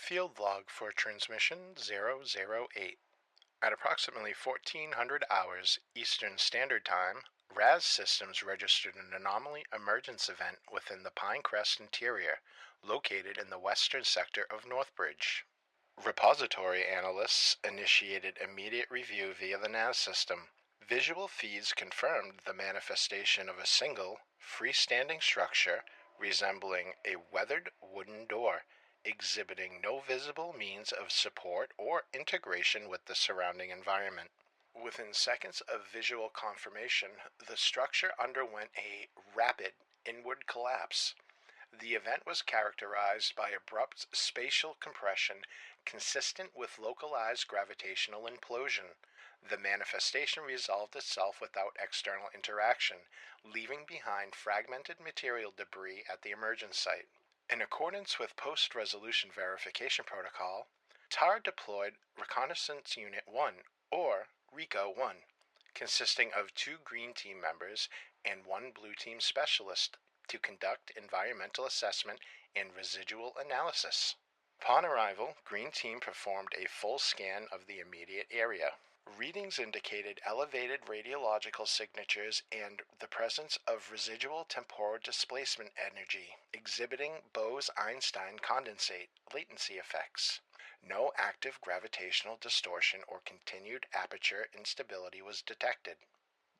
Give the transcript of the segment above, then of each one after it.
Field log for transmission 008. At approximately 1400 hours Eastern Standard Time, RAS systems registered an anomaly emergence event within the Pinecrest interior, located in the western sector of Northbridge. Repository analysts initiated immediate review via the NAS system. Visual feeds confirmed the manifestation of a single, freestanding structure resembling a weathered wooden door, exhibiting no visible means of support or integration with the surrounding environment. Within seconds of visual confirmation, the structure underwent a rapid inward collapse. The event was characterized by abrupt spatial compression consistent with localized gravitational implosion. The manifestation resolved itself without external interaction, leaving behind fragmented material debris at the emergence site. In accordance with Post-Resolution Verification Protocol, T.A.R deployed Reconnaissance Unit 1, or RECO 1, consisting of 2 Green Team members and 1 Blue Team specialist to conduct environmental assessment and residual analysis. Upon arrival, Green Team performed a full scan of the immediate area. Readings indicated elevated radiological signatures and the presence of residual temporal displacement energy, exhibiting Bose-Einstein condensate latency effects. No active gravitational distortion or continued aperture instability was detected.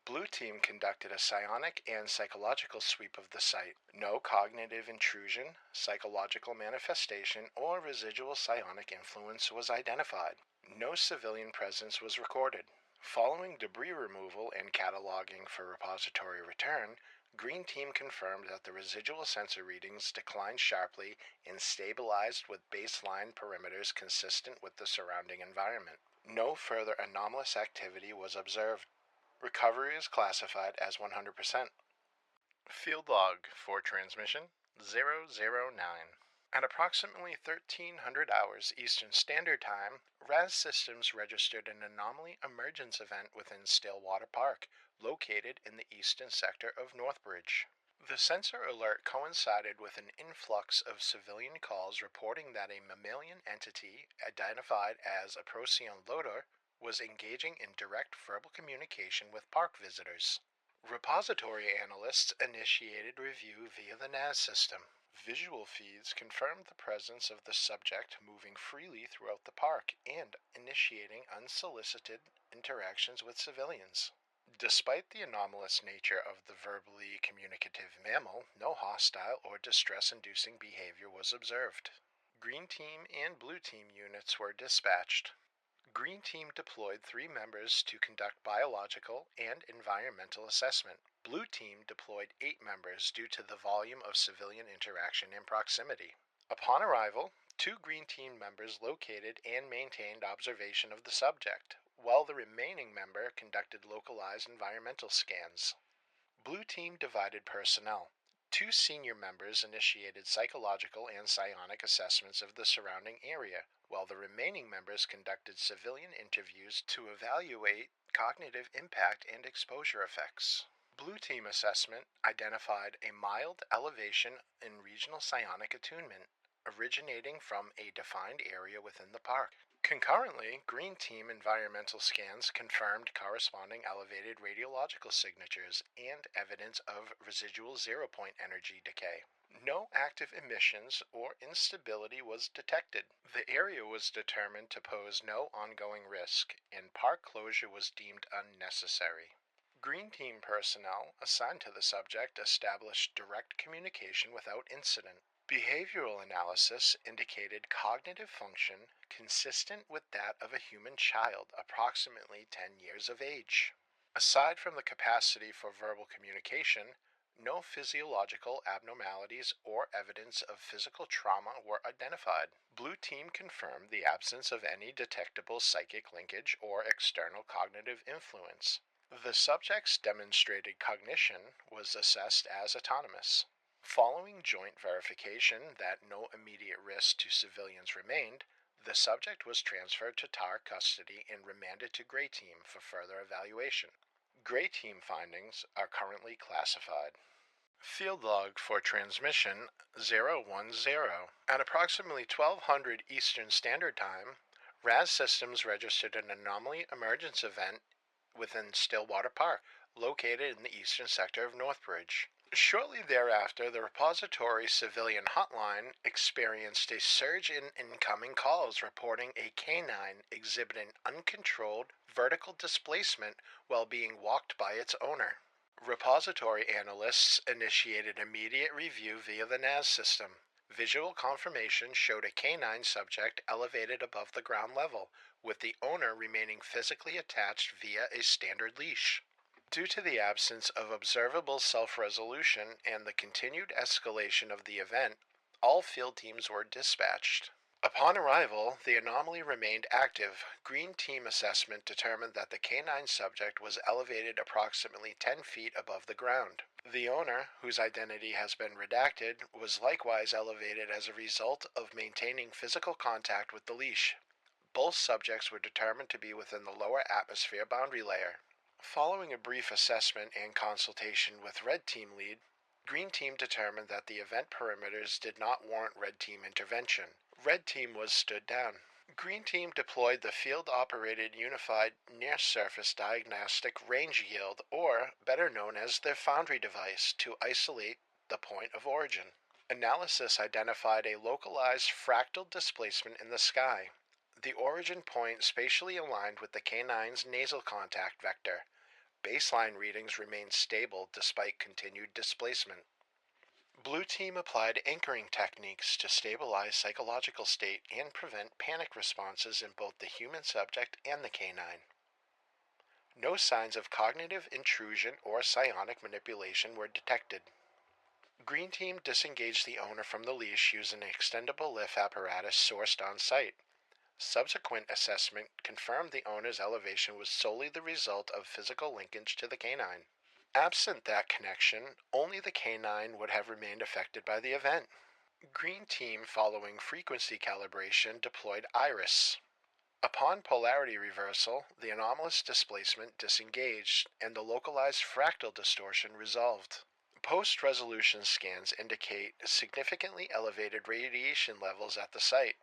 Blue Team conducted a psionic and psychological sweep of the site. No cognitive intrusion, psychological manifestation, or residual psionic influence was identified. No civilian presence was recorded. Following debris removal and cataloging for repository return, Green Team confirmed that the residual sensor readings declined sharply and stabilized with baseline parameters consistent with the surrounding environment. No further anomalous activity was observed. Recovery is classified as 100%. Field log for transmission 009. At approximately 1300 hours Eastern Standard Time, RAS systems registered an anomaly emergence event within Stillwater Park, located in the eastern sector of Northbridge. The sensor alert coincided with an influx of civilian calls reporting that a mammalian entity identified as a Procyon loader was engaging in direct verbal communication with park visitors. Repository analysts initiated review via the NAS system. Visual feeds confirmed the presence of the subject moving freely throughout the park and initiating unsolicited interactions with civilians. Despite the anomalous nature of the verbally communicative mammal, no hostile or distress-inducing behavior was observed. Green Team and Blue Team units were dispatched. Green Team deployed 3 members to conduct biological and environmental assessment. Blue Team deployed 8 members due to the volume of civilian interaction and proximity. Upon arrival, 2 Green Team members located and maintained observation of the subject, while the remaining member conducted localized environmental scans. Blue Team divided personnel. 2 senior members initiated psychological and psionic assessments of the surrounding area, while the remaining members conducted civilian interviews to evaluate cognitive impact and exposure effects. Blue Team assessment identified a mild elevation in regional psionic attunement, originating from a defined area within the park. Concurrently, Green Team environmental scans confirmed corresponding elevated radiological signatures and evidence of residual zero-point energy decay. No active emissions or instability was detected. The area was determined to pose no ongoing risk, and park closure was deemed unnecessary. Green Team personnel assigned to the subject established direct communication without incident. Behavioral analysis indicated cognitive function consistent with that of a human child approximately 10 years of age. Aside from the capacity for verbal communication, no physiological abnormalities or evidence of physical trauma were identified. Blue Team confirmed the absence of any detectable psychic linkage or external cognitive influence. The subject's demonstrated cognition was assessed as autonomous. Following joint verification that no immediate risk to civilians remained, the subject was transferred to T.A.R custody and remanded to Gray Team for further evaluation. Gray Team findings are currently classified. Field log for transmission 010. At approximately 1200 Eastern Standard Time, RAS Systems registered an anomaly emergence event within Stillwater Park, located in the eastern sector of Northbridge. Shortly thereafter, the repository civilian hotline experienced a surge in incoming calls reporting a canine exhibiting uncontrolled vertical displacement while being walked by its owner. Repository analysts initiated immediate review via the NAS system. Visual confirmation showed a canine subject elevated above the ground level, with the owner remaining physically attached via a standard leash. Due to the absence of observable self-resolution and the continued escalation of the event, all field teams were dispatched. Upon arrival, the anomaly remained active. Green team assessment determined that the canine subject was elevated approximately 10 feet above the ground. The owner, whose identity has been redacted, was likewise elevated as a result of maintaining physical contact with the leash. Both subjects were determined to be within the lower atmosphere boundary layer. Following a brief assessment and consultation with Red Team lead, Green Team determined that the event perimeters did not warrant Red Team intervention. Red Team was stood down. Green Team deployed the field-operated Unified Near-Surface Diagnostic Range Yield, or better known as their Foundry device, to isolate the point of origin. Analysis identified a localized fractal displacement in the sky. The origin point spatially aligned with the canine's nasal contact vector. Baseline readings remained stable despite continued displacement. Blue Team applied anchoring techniques to stabilize psychological state and prevent panic responses in both the human subject and the canine. No signs of cognitive intrusion or psionic manipulation were detected. Green Team disengaged the owner from the leash using an extendable lift apparatus sourced on site. Subsequent assessment confirmed the owner's elevation was solely the result of physical linkage to the canine. Absent that connection, only the canine would have remained affected by the event. Green Team, following frequency calibration, deployed IRIS. Upon polarity reversal, the anomalous displacement disengaged and the localized fractal distortion resolved. Post-resolution scans indicate significantly elevated radiation levels at the site.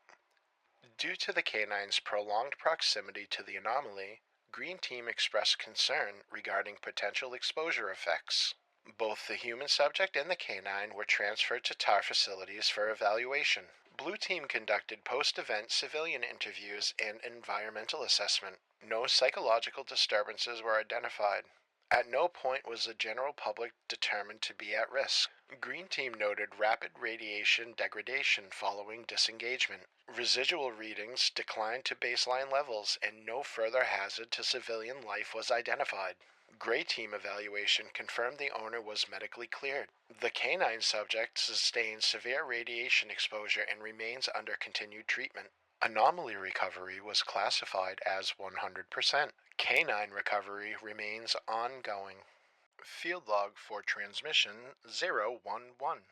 Due to the canine's prolonged proximity to the anomaly, Green Team expressed concern regarding potential exposure effects. Both the human subject and the canine were transferred to T.A.R facilities for evaluation. Blue Team conducted post-event civilian interviews and environmental assessment. No psychological disturbances were identified. At no point was the general public determined to be at risk. Green Team noted rapid radiation degradation following disengagement. Residual readings declined to baseline levels and no further hazard to civilian life was identified. Gray Team evaluation confirmed the owner was medically cleared. The canine subject sustained severe radiation exposure and remains under continued treatment. Anomaly recovery was classified as 100%. Canine recovery remains ongoing. Field log for transmission 011.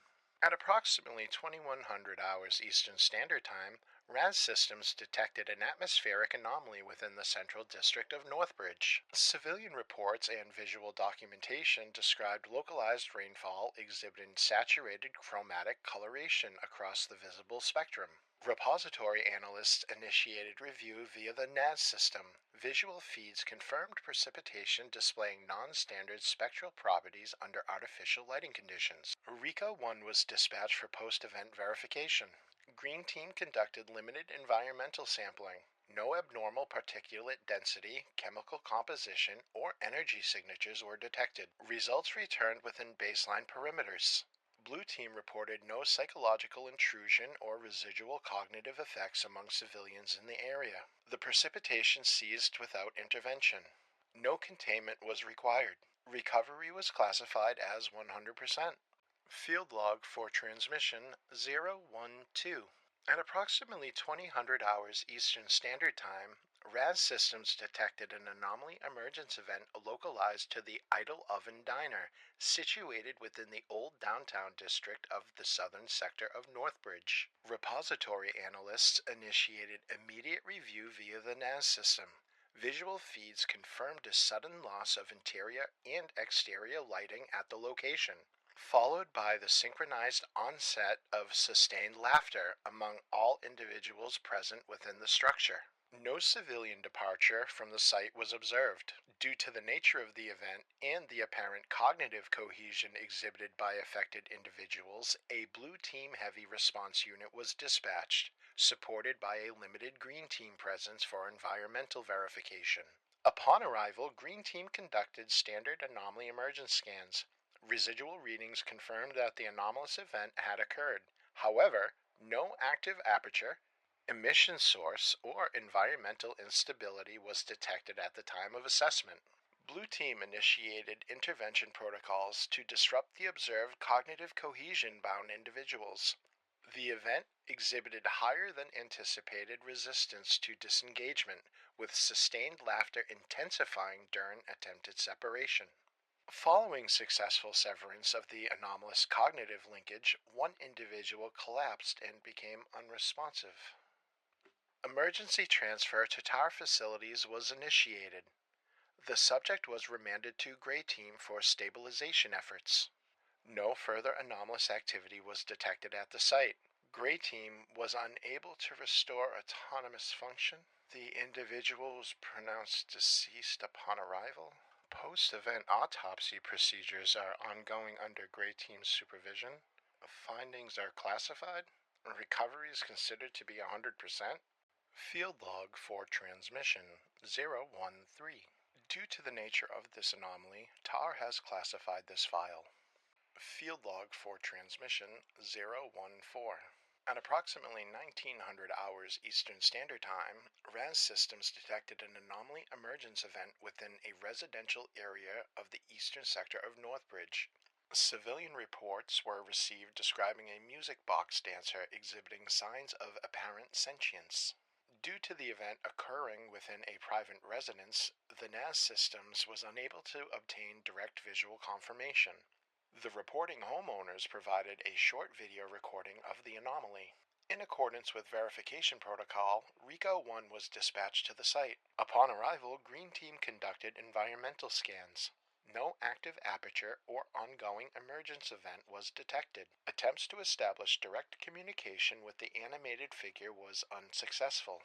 At approximately 2100 hours Eastern Standard Time, RAS Systems detected an atmospheric anomaly within the Central District of Northbridge. Civilian reports and visual documentation described localized rainfall exhibiting saturated chromatic coloration across the visible spectrum. Repository analysts initiated review via the NAS system. Visual feeds confirmed precipitation displaying non-standard spectral properties under artificial lighting conditions. RECA 1 was dispatched for post-event verification. Green Team conducted limited environmental sampling. No abnormal particulate density, chemical composition, or energy signatures were detected. Results returned within baseline perimeters. Blue Team reported no psychological intrusion or residual cognitive effects among civilians in the area. The precipitation ceased without intervention. No containment was required. Recovery was classified as 100%. Field log for transmission 012. At approximately 2000 hours Eastern Standard Time, RAS Systems detected an anomaly emergence event localized to the Idle Oven Diner, situated within the old downtown district of the southern sector of Northbridge. Repository analysts initiated immediate review via the NAS system. Visual feeds confirmed a sudden loss of interior and exterior lighting at the location. followed by the synchronized onset of sustained laughter among all individuals present within the structure. No civilian departure from the site was observed. Due to the nature of the event and the apparent cognitive cohesion exhibited by affected individuals, a blue team heavy response unit was dispatched, supported by a limited green team presence for environmental verification. Upon arrival, green team conducted standard anomaly emergence scans. Residual readings confirmed that the anomalous event had occurred. However, no active aperture, emission source, or environmental instability was detected at the time of assessment. Blue Team initiated intervention protocols to disrupt the observed cognitive cohesion bound individuals. The event exhibited higher than anticipated resistance to disengagement, with sustained laughter intensifying during attempted separation. Following successful severance of the anomalous cognitive linkage, one individual collapsed and became unresponsive. Emergency transfer to T.A.R facilities was initiated. The subject was remanded to Gray Team for stabilization efforts. No further anomalous activity was detected at the site. Gray Team was unable to restore autonomous function. The individual was pronounced deceased upon arrival. Post-event autopsy procedures are ongoing under Gray Team's supervision. Findings are classified. Recovery is considered to be 100%. Field log for transmission 013. Due to the nature of this anomaly, T.A.R has classified this file. Field log for transmission 014. At approximately 1900 hours Eastern Standard Time, RAS systems detected an anomaly emergence event within a residential area of the eastern sector of Northbridge. Civilian reports were received describing a music box dancer exhibiting signs of apparent sentience. Due to the event occurring within a private residence, the NAS systems was unable to obtain direct visual confirmation. The reporting homeowners provided a short video recording of the anomaly. In accordance with verification protocol, RICO 1 was dispatched to the site. Upon arrival, Green Team conducted environmental scans. No active aperture or ongoing emergence event was detected. Attempts to establish direct communication with the animated figure was unsuccessful.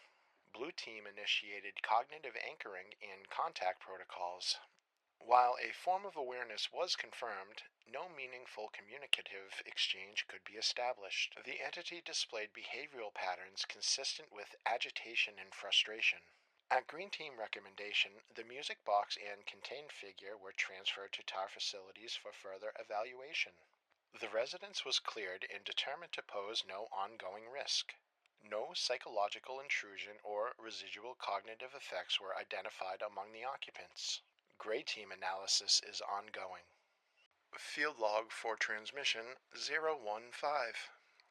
Blue Team initiated cognitive anchoring and contact protocols. While a form of awareness was confirmed, no meaningful communicative exchange could be established. The entity displayed behavioral patterns consistent with agitation and frustration. At Green Team recommendation, the music box and contained figure were transferred to T.A.R facilities for further evaluation. The residence was cleared and determined to pose no ongoing risk. No psychological intrusion or residual cognitive effects were identified among the occupants. Gray Team analysis is ongoing. Field log for transmission 015.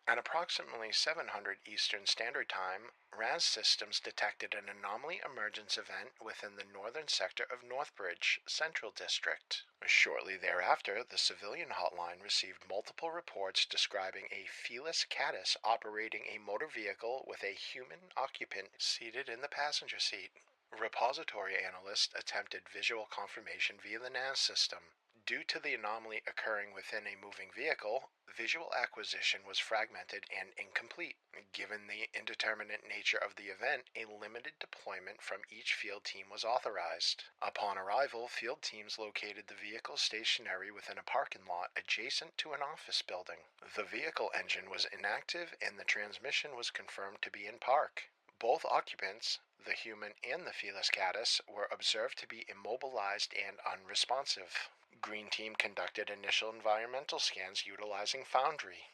At approximately 700 Eastern Standard Time, RAS systems detected an anomaly emergence event within the northern sector of Northbridge, Central District. Shortly thereafter, the civilian hotline received multiple reports describing a felis catus operating a motor vehicle with a human occupant seated in the passenger seat. Repository analysts attempted visual confirmation via the NAS system. Due to the anomaly occurring within a moving vehicle, visual acquisition was fragmented and incomplete. Given the indeterminate nature of the event, a limited deployment from each field team was authorized. Upon arrival, field teams located the vehicle stationary within a parking lot adjacent to an office building. The vehicle engine was inactive and the transmission was confirmed to be in park. Both occupants, the human and the felis catus, were observed to be immobilized and unresponsive. Green Team conducted initial environmental scans utilizing Foundry.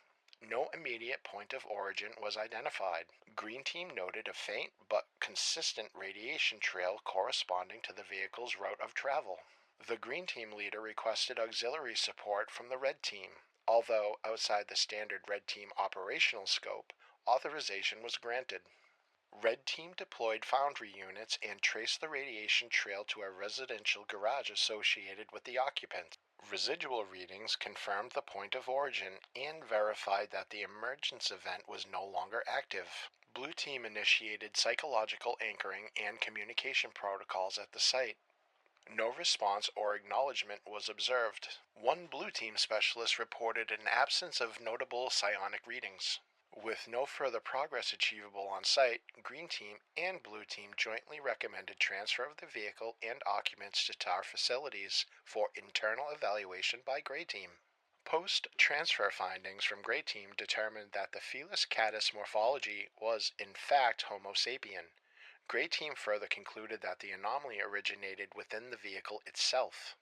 No immediate point of origin was identified. Green Team noted a faint but consistent radiation trail corresponding to the vehicle's route of travel. The Green Team leader requested auxiliary support from the Red Team. Although outside the standard Red Team operational scope, authorization was granted. Red Team deployed Foundry units and traced the radiation trail to a residential garage associated with the occupant. Residual readings confirmed the point of origin and verified that the emergence event was no longer active. Blue Team initiated psychological anchoring and communication protocols at the site. No response or acknowledgement was observed. One blue team specialist reported an absence of notable psionic readings. With no further progress achievable on site, Green Team and Blue Team jointly recommended transfer of the vehicle and occupants to T.A.R facilities for internal evaluation by Gray Team. Post-transfer findings from Gray Team determined that the Felis catus morphology was in fact Homo sapien. Gray Team further concluded that the anomaly originated within the vehicle itself.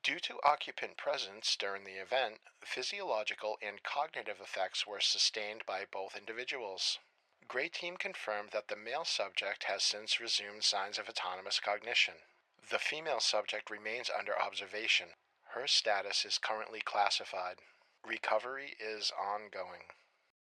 Due to occupant presence during the event, physiological and cognitive effects were sustained by both individuals. Gray Team confirmed that the male subject has since resumed signs of autonomous cognition. The female subject remains under observation. Her status is currently classified. Recovery is ongoing.